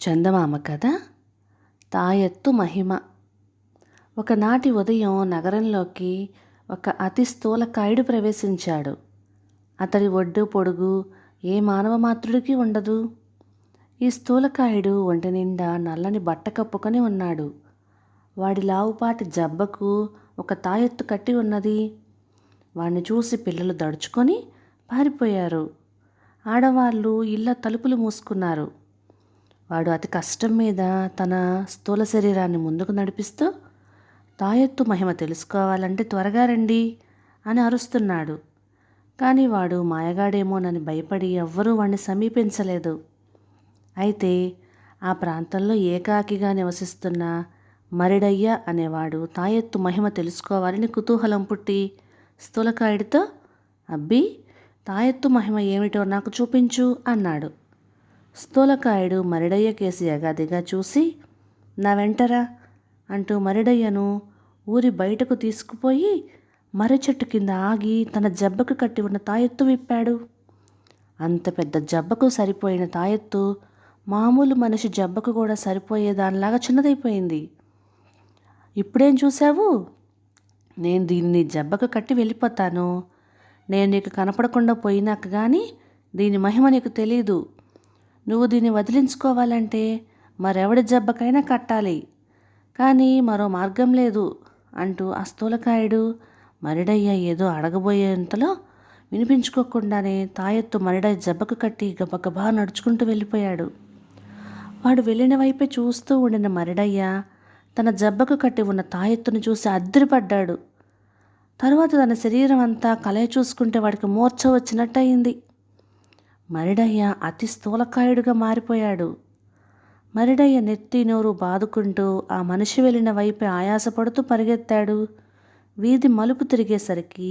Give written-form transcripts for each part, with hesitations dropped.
చందమామ కథ తాయెత్తు మహిమ. ఒకనాటి ఉదయం నగరంలోకి ఒక అతి స్థూలకాయుడు ప్రవేశించాడు. అతడి ఒడ్డు పొడుగు ఏ మానవ మాతృడికి ఉండదు. ఈ స్థూలకాయుడు ఒంటి నిండా నల్లని బట్ట కప్పుకొని ఉన్నాడు. వాడి లావుపాటి జబ్బకు ఒక తాయెత్తు కట్టి ఉన్నది. వాణ్ణి చూసి పిల్లలు దడుచుకొని పారిపోయారు. ఆడవాళ్ళు ఇళ్ళ తలుపులు మూసుకున్నారు. వాడు అతి కష్టం మీద తన స్థూల శరీరాన్ని ముందుకు నడిపిస్తూ, తాయెత్తు మహిమ తెలుసుకోవాలంటే త్వరగా రండి అని అరుస్తున్నాడు. కానీ వాడు మాయగాడేమోనని భయపడి ఎవ్వరూ వాణ్ణి సమీపించలేదు. అయితే ఆ ప్రాంతంలో ఏకాకిగా నివసిస్తున్న మరిడయ్య అనేవాడు తాయెత్తు మహిమ తెలుసుకోవాలని కుతూహలం పుట్టి స్థూలకాయుడితో, అబ్బి, తాయెత్తు మహిమ ఏమిటో నాకు చూపించు అన్నాడు. స్థూలకాయుడు మరిడయ్య కేసి యగాదిగా చూసి, నా వెంటరా అంటూ మరిడయ్యను ఊరి బయటకు తీసుకుపోయి మర్రి చెట్టు కింద ఆగి తన జబ్బకు కట్టి ఉన్న తాయెత్తు విప్పాడు. అంత పెద్ద జబ్బకు సరిపోయిన తాయెత్తు మామూలు మనిషి జబ్బకు కూడా సరిపోయేదానిలాగా చిన్నదైపోయింది. ఇప్పుడేం చూసావు? నేను దీన్ని జబ్బకు కట్టి వెళ్ళిపోతాను. నేను నీకు కనపడకుండా పోయినాక కానీ దీని మహిమ నీకు తెలీదు. నువ్వు దీన్ని వదిలించుకోవాలంటే మరెవడి జబ్బకైనా కట్టాలి, కానీ మరో మార్గం లేదు అంటూ ఆ స్థూలకాయుడు మరిడయ్య ఏదో అడగబోయేంతలో వినిపించుకోకుండానే తాయెత్తు మరిడయ్య జబ్బకు కట్టి గబగబా నడుచుకుంటూ వెళ్ళిపోయాడు. వాడు వెళ్ళిన వైపే చూస్తూ ఉండిన మరిడయ్య తన జబ్బకు కట్టి ఉన్న తాయెత్తును చూసి అద్దరిపడ్డాడు. తరువాత తన శరీరం అంతా కలయ చూసుకుంటే వాడికి మూర్ఛ వచ్చినట్టయింది. మరిడయ్య అతి స్థూలకాయుడుగా మారిపోయాడు. మరిడయ్య నెత్తి నోరు బాదుకుంటూ ఆ మనిషి వెళ్ళిన వైపే ఆయాసపడుతూ పరిగెత్తాడు. వీధి మలుపు తిరిగేసరికి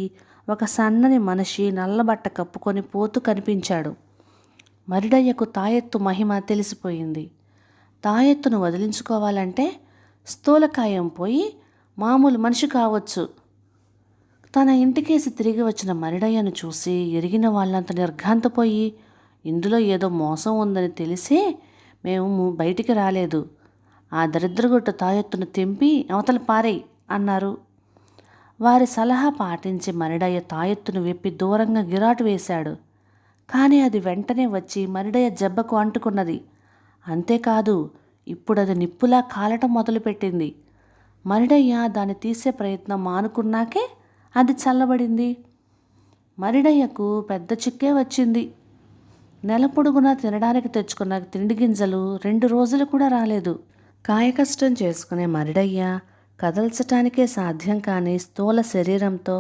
ఒక సన్నని మనిషి నల్లబట్ట కప్పుకొని పోతూ కనిపించాడు. మరిడయ్యకు తాయెత్తు మహిమ తెలిసిపోయింది. తాయెత్తును వదిలించుకోవాలంటే స్థూలకాయం పోయి మామూలు మనిషి కావచ్చు. తన ఇంటికేసి తిరిగి వచ్చిన మరిడయ్యను చూసి ఎరిగిన వాళ్ళంత నిర్ఘాంతపోయి, ఇందులో ఏదో మోసం ఉందని తెలిసే మేము బయటికి రాలేదు. ఆ దరిద్రగొట్టు తాయెత్తును తెంపి అవతల పారేయ్ అన్నారు. వారి సలహా పాటించి మరిడయ్య తాయెత్తును విప్పి దూరంగా గిరాటు వేశాడు. కానీ అది వెంటనే వచ్చి మరిడయ్య జబ్బకు అంటుకున్నది. అంతేకాదు, ఇప్పుడు అది నిప్పులా కాలటం మొదలుపెట్టింది. మరిడయ్య దాన్ని తీసే ప్రయత్నం మానుకున్నాకే అది చల్లబడింది. మరిడయ్యకు పెద్ద చిక్కే వచ్చింది. నెల పొడుగునా తినడానికి తెచ్చుకున్న తిండి గింజలు 2 రోజులు కూడా రాలేదు. కాయకష్టం చేసుకునే మరిడయ్య కదల్చటానికే సాధ్యం కాని స్థూల శరీరంతో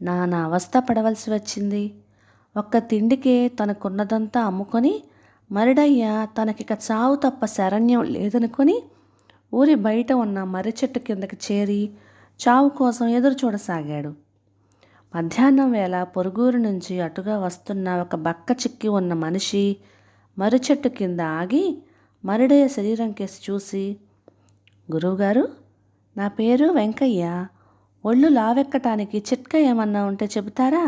నానా అవస్థ పడవలసి వచ్చింది. ఒక్క తిండికే తనకున్నదంతా అమ్ముకొని మరిడయ్య తనకిక చావు తప్ప శరణ్యం లేదనుకొని ఊరి బయట ఉన్న మర్రి చెట్టు కిందకి చేరి చావు కోసం ఎదురు చూడసాగాడు. మధ్యాహ్నం వేళ పొరుగురు నుంచి అటుగా వస్తున్న ఒక బక్క చిక్కి ఉన్న మనిషి మర్రి చెట్టు కింద ఆగి మరిడయ్య శరీరం కేసి చూసి, గురువుగారు, నా పేరు వెంకయ్య. ఒళ్ళు లావెక్కటానికి చిట్కా ఏమన్నా ఉంటే చెబుతారా?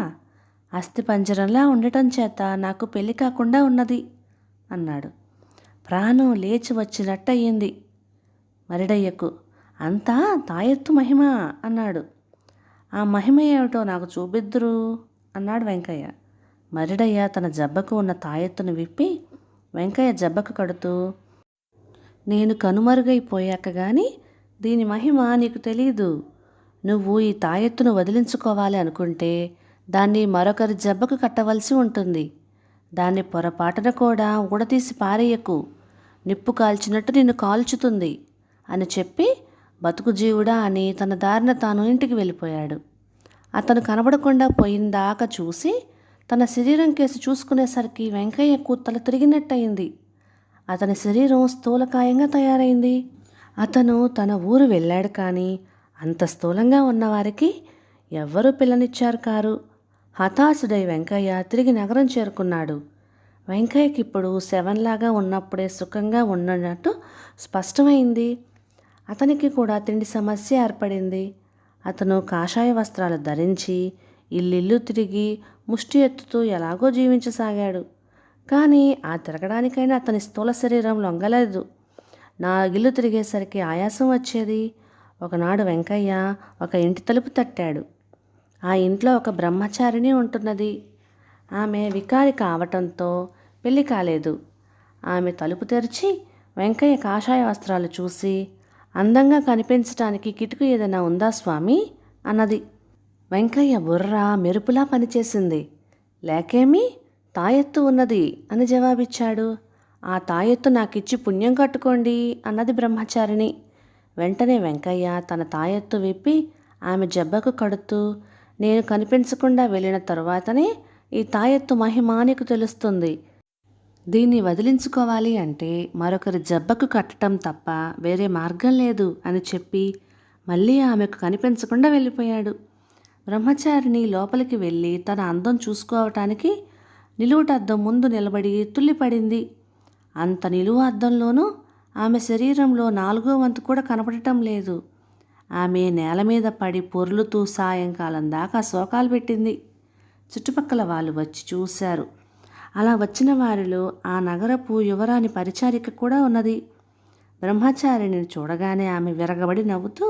అస్థిపంజరంలా ఉండటం చేత నాకు పెళ్లి కాకుండా ఉన్నది అన్నాడు. ప్రాణం లేచి వచ్చినట్టయింది మరిడయ్యకు. అంతా తాయెత్తు మహిమ అన్నాడు. ఆ మహిమ ఏమిటో నాకు చూపిద్దురు అన్నాడు వెంకయ్య. మరిడయ్య తన జబ్బకు ఉన్న తాయెత్తును విప్పి వెంకయ్య జబ్బకు కడుతూ, నేను కనుమరుగైపోయాక కానీ దీని మహిమ నీకు తెలీదు. నువ్వు ఈ తాయెత్తును వదిలించుకోవాలి అనుకుంటే దాన్ని మరొకరి జబ్బకు కట్టవలసి ఉంటుంది. దాన్ని పొరపాటున కూడా ఊడతీసి పారేయకు, నిప్పు కాల్చినట్టు నిన్ను కాల్చుతుంది అని చెప్పి బతుకు జీవుడా అని తన దారిన తాను ఇంటికి వెళ్ళిపోయాడు. అతను కనబడకుండా పోయిందాకా చూసి తన శరీరం కేసి చూసుకునేసరికి వెంకయ్యకు తల తిరిగినట్టయింది. అతని శరీరం స్థూలకాయంగా తయారైంది. అతను తన ఊరు వెళ్ళాడు, కానీ అంత స్థూలంగా ఉన్నవారికి ఎవ్వరూ పిల్లనిచ్చారు కారు. హతాశుడై వెంకయ్య తిరిగి నగరం చేరుకున్నాడు. వెంకయ్యకి ఇప్పుడు శవంలాగా ఉన్నప్పుడే సుఖంగా ఉన్నట్టు స్పష్టమైంది. అతనికి కూడా తిండి సమస్య ఏర్పడింది. అతను కాషాయ వస్త్రాలు ధరించి ఇల్లిల్లు తిరిగి ముష్టి ఎత్తుతూ ఎలాగో జీవించసాగాడు. కానీ ఆ తిరగడానికైనా అతని స్థూల శరీరం లొంగలేదు. 4 ఇళ్ళు తిరిగేసరికి ఆయాసం వచ్చేది. ఒకనాడు వెంకయ్య ఒక ఇంటి తలుపు తట్టాడు. ఆ ఇంట్లో ఒక బ్రహ్మచారిణి ఉంటున్నది. ఆమె వికారి కావటంతో పెళ్లి కాలేదు. ఆమె తలుపు తెరిచి వెంకయ్య కాషాయ వస్త్రాలు చూసి, అందంగా కనిపించటానికి కిటుకు ఏదైనా ఉందా స్వామి అన్నది. వెంకయ్య బుర్ర మెరుపులా పనిచేసింది. లేకేమీ, తాయెత్తు ఉన్నది అని జవాబిచ్చాడు. ఆ తాయెత్తు నాకిచ్చి పుణ్యం కట్టుకోండి అన్నది బ్రహ్మచారిణి. వెంటనే వెంకయ్య తన తాయెత్తు విప్పి ఆమె జబ్బకు కడుతూ, నేను కనిపించకుండా వెళ్ళిన తరువాతనే ఈ తాయెత్తు మహిమ నీకు తెలుస్తుంది. దీన్ని వదిలించుకోవాలి అంటే మరొకరి జబ్బకు కట్టడం తప్ప వేరే మార్గం లేదు అని చెప్పి మళ్ళీ ఆమెకు కనిపించకుండా వెళ్ళిపోయాడు. బ్రహ్మచారిణి లోపలికి వెళ్ళి తన అందం చూసుకోవటానికి నిలువుటద్దం ముందు నిలబడి తుల్లిపడింది. అంత నిలువు అద్దంలోనూ ఆమె శరీరంలో 4వ వంతు కూడా కనపడటం లేదు. ఆమె నేల మీద పడి పొర్లుతూ సాయంకాలం దాకా శోకాలు పెట్టింది. చుట్టుపక్కల వాళ్ళు వచ్చి చూశారు. అలా వచ్చిన వారిలో ఆ నగరపు యువరాణి పరిచారిక కూడా ఉన్నది. బ్రహ్మచారిని చూడగానే ఆమె విరగబడి నవ్వుతూ,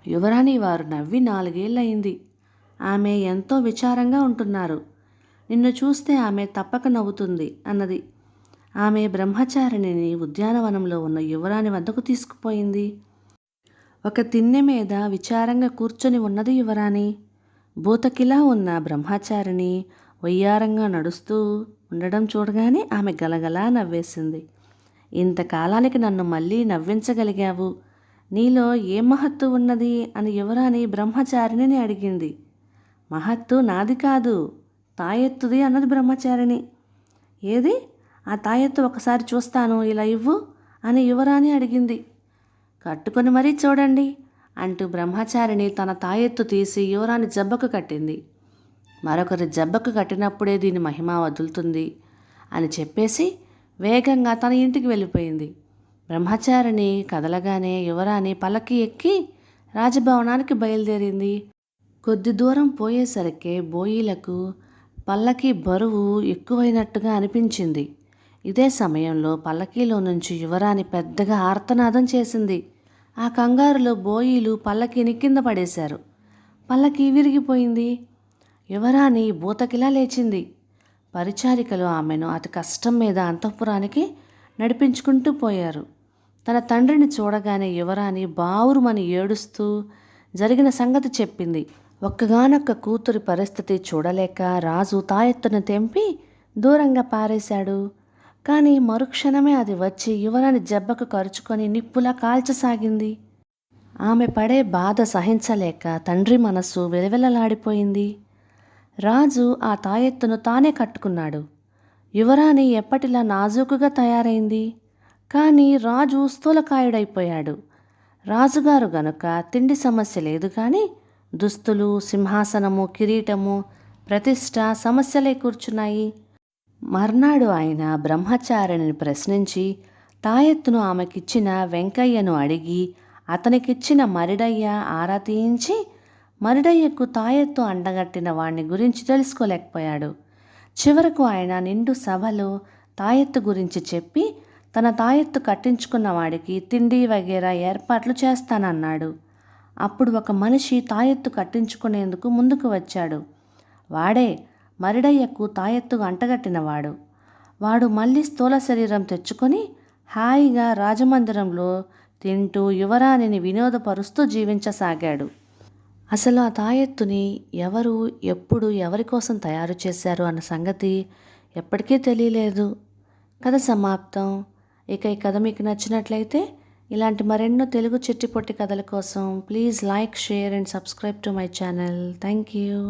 యువరాణి వారు నవ్వి 4 ఏళ్ళయింది. ఆమె ఎంతో విచారంగా ఉంటున్నారు. నిన్ను చూస్తే ఆమె తప్పక నవ్వుతుంది అన్నది. ఆమె బ్రహ్మచారిణిని ఉద్యానవనంలో ఉన్న యువరాణి వద్దకు తీసుకుపోయింది. ఒక తిన్నె మీద విచారంగా కూర్చొని ఉన్నది యువరాణి. భూతకిలా ఉన్న బ్రహ్మచారిణి వయ్యారంగా నడుస్తూ ఉండడం చూడగానే ఆమె గలగలా నవ్వేసింది. ఇంతకాలానికి నన్ను మళ్ళీ నవ్వించగలిగావు. నీలో ఏ మహత్తు ఉన్నది అని యువరాణి బ్రహ్మచారిణిని అడిగింది. మహత్తు నాది కాదు, తాయెత్తుది అన్నది బ్రహ్మచారిణి. ఏది, ఆ తాయెత్తు ఒకసారి చూస్తాను, ఇలా ఇవ్వు అని యువరాణి అడిగింది. కట్టుకొని మరీ చూడండి అంటూ బ్రహ్మచారిణి తన తాయెత్తు తీసి యువరాణి జబ్బకు కట్టింది. మరొకరి జబ్బకు కట్టినప్పుడే దీని మహిమ వదులుతుంది అని చెప్పేసి వేగంగా తన ఇంటికి వెళ్ళిపోయింది. బ్రహ్మచారిణి కదలగానే యువరాణి పల్లకి ఎక్కి రాజభవనానికి బయలుదేరింది. కొద్ది దూరం పోయేసరికి బోయీలకు పల్లకి బరువు ఎక్కువైనట్టుగా అనిపించింది. ఇదే సమయంలో పల్లకీలో నుంచి యువరాణి పెద్దగా ఆర్తనాదం చేసింది. ఆ కంగారులో బోయీలు పల్లకీని కింద పడేశారు. పల్లకి విరిగిపోయింది. యువరాణి భూతకిలా లేచింది. పరిచారికలు ఆమెను అతి కష్టం మీద అంతఃపురానికి నడిపించుకుంటూ పోయారు. తన తండ్రిని చూడగానే యువరాణి బావురుమని ఏడుస్తూ జరిగిన సంగతి చెప్పింది. ఒక్కగానొక్క కూతురి పరిస్థితి చూడలేక రాజు తాయెత్తును తెంపి దూరంగా పారేశాడు. కానీ మరుక్షణమే అది వచ్చి యువరాణి జబ్బకు కరుచుకొని నిప్పులా కాల్చసాగింది. ఆమె పడే బాధ సహించలేక తండ్రి మనస్సు వెలవెలలాడిపోయింది. రాజు ఆ తాయెత్తును తానే కట్టుకున్నాడు. యువరాణి ఎప్పటిలా నాజూకుగా తయారైంది. కానీ రాజు స్థూలకాయుడైపోయాడు. రాజుగారు గనుక తిండి సమస్య లేదు, కానీ దుస్తులు, సింహాసనము, కిరీటము, ప్రతిష్ట సమస్యలే కూర్చున్నాయి. మర్నాడు ఆయన బ్రహ్మచారిణిని ప్రశ్నించి తాయెత్తును ఆమెకిచ్చిన వెంకయ్యను అడిగి అతనికిచ్చిన మరిడయ్య ఆరా తీయించి మరిడయ్యకు తాయెత్తు అండగట్టిన వాణ్ణి గురించి తెలుసుకోలేకపోయాడు. చివరకు ఆయన నిండు సభలో తాయెత్తు గురించి చెప్పి తన తాయెత్తు కట్టించుకున్న వాడికి తిండి వగేరా ఏర్పాట్లు చేస్తానన్నాడు. అప్పుడు ఒక మనిషి తాయెత్తు కట్టించుకునేందుకు ముందుకు వచ్చాడు. వాడే మరిడయ్యకు తాయెత్తు అంటగట్టినవాడు. వాడు మళ్ళీ స్థూల శరీరం తెచ్చుకొని హాయిగా రాజమందిరంలో తింటూ యువరాణిని వినోదపరుస్తూ జీవించసాగాడు. అసలు ఆ తాయెత్తుని ఎవరు, ఎప్పుడు, ఎవరి కోసం తయారు చేశారు అన్న సంగతి ఎప్పటికీ తెలియలేదు. కథ సమాప్తం. ఇక ఈ కథ మీకు నచ్చినట్లయితే ఇలాంటి మరెన్నో తెలుగు చిట్టి పొట్టి కథల కోసం please like, share and subscribe to my channel. Thank you.